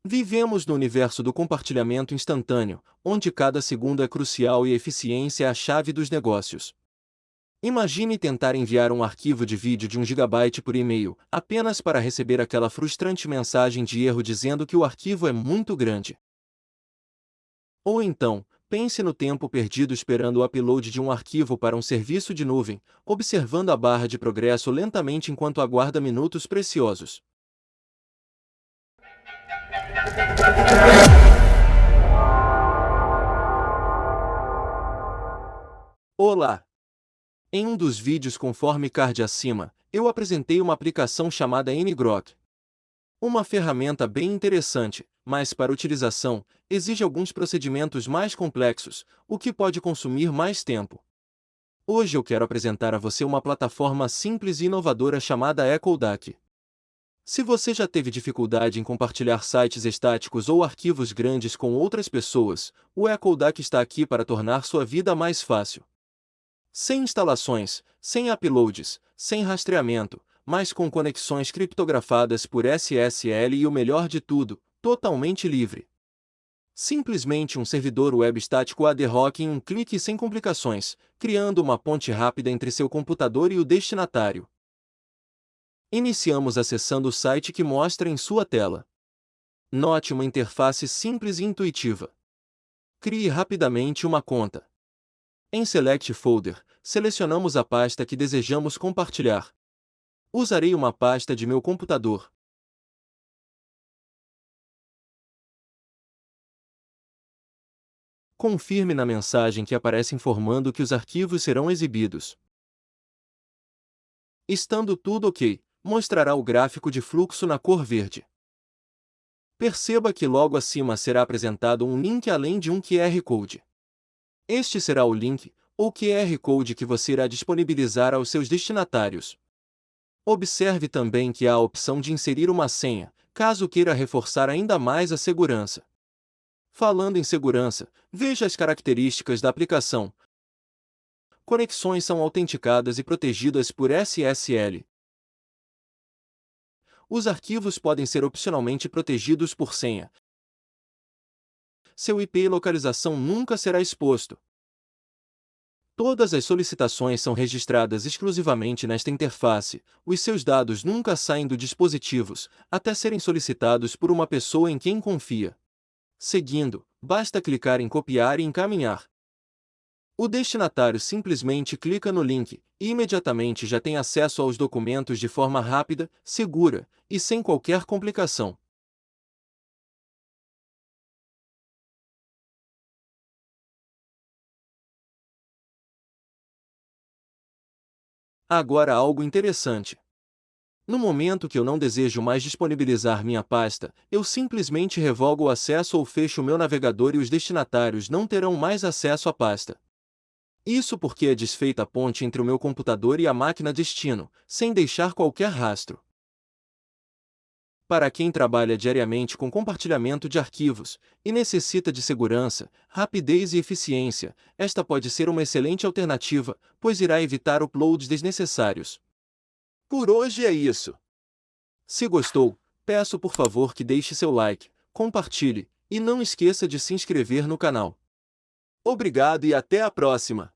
Vivemos no universo do compartilhamento instantâneo, onde cada segundo é crucial e a eficiência é a chave dos negócios. Imagine tentar enviar um arquivo de vídeo de 1 GB por e-mail, apenas para receber aquela frustrante mensagem de erro dizendo que o arquivo é muito grande. Ou então, pense no tempo perdido esperando o upload de um arquivo para um serviço de nuvem, observando a barra de progresso lentamente enquanto aguarda minutos preciosos. Olá! Em um dos vídeos conforme card acima, eu apresentei uma aplicação chamada ngrok. Uma ferramenta bem interessante, mas para utilização, exige alguns procedimentos mais complexos, o que pode consumir mais tempo. Hoje eu quero apresentar a você uma plataforma simples e inovadora chamada eCodeck. Se você já teve dificuldade em compartilhar sites estáticos ou arquivos grandes com outras pessoas, o eCodeck está aqui para tornar sua vida mais fácil. Sem instalações, sem uploads, sem rastreamento, mas com conexões criptografadas por SSL e o melhor de tudo, totalmente livre. Simplesmente um servidor web estático ad hoc em um clique sem complicações, criando uma ponte rápida entre seu computador e o destinatário. Iniciamos acessando o site que mostra em sua tela. Note uma interface simples e intuitiva. Crie rapidamente uma conta. Em Select Folder, selecionamos a pasta que desejamos compartilhar. Usarei uma pasta de meu computador. Confirme na mensagem que aparece informando que os arquivos serão exibidos. Estando tudo ok, mostrará o gráfico de fluxo na cor verde. Perceba que logo acima será apresentado um link além de um QR Code. Este será o link, ou QR Code que você irá disponibilizar aos seus destinatários. Observe também que há a opção de inserir uma senha, caso queira reforçar ainda mais a segurança. Falando em segurança, veja as características da aplicação. Conexões são autenticadas e protegidas por SSL. Os arquivos podem ser opcionalmente protegidos por senha. Seu IP e localização nunca será exposto. Todas as solicitações são registradas exclusivamente nesta interface, os seus dados nunca saem do dispositivo, até serem solicitados por uma pessoa em quem confia. Seguindo, basta clicar em copiar e encaminhar. O destinatário simplesmente clica no link, e imediatamente já tem acesso aos documentos de forma rápida, segura, e sem qualquer complicação. Agora algo interessante. No momento que eu não desejo mais disponibilizar minha pasta, eu simplesmente revogo o acesso ou fecho o meu navegador e os destinatários não terão mais acesso à pasta. Isso porque é desfeita a ponte entre o meu computador e a máquina destino, sem deixar qualquer rastro. Para quem trabalha diariamente com compartilhamento de arquivos, e necessita de segurança, rapidez e eficiência, esta pode ser uma excelente alternativa, pois irá evitar uploads desnecessários. Por hoje é isso. Se gostou, peço por favor que deixe seu like, compartilhe, e não esqueça de se inscrever no canal. Obrigado e até a próxima!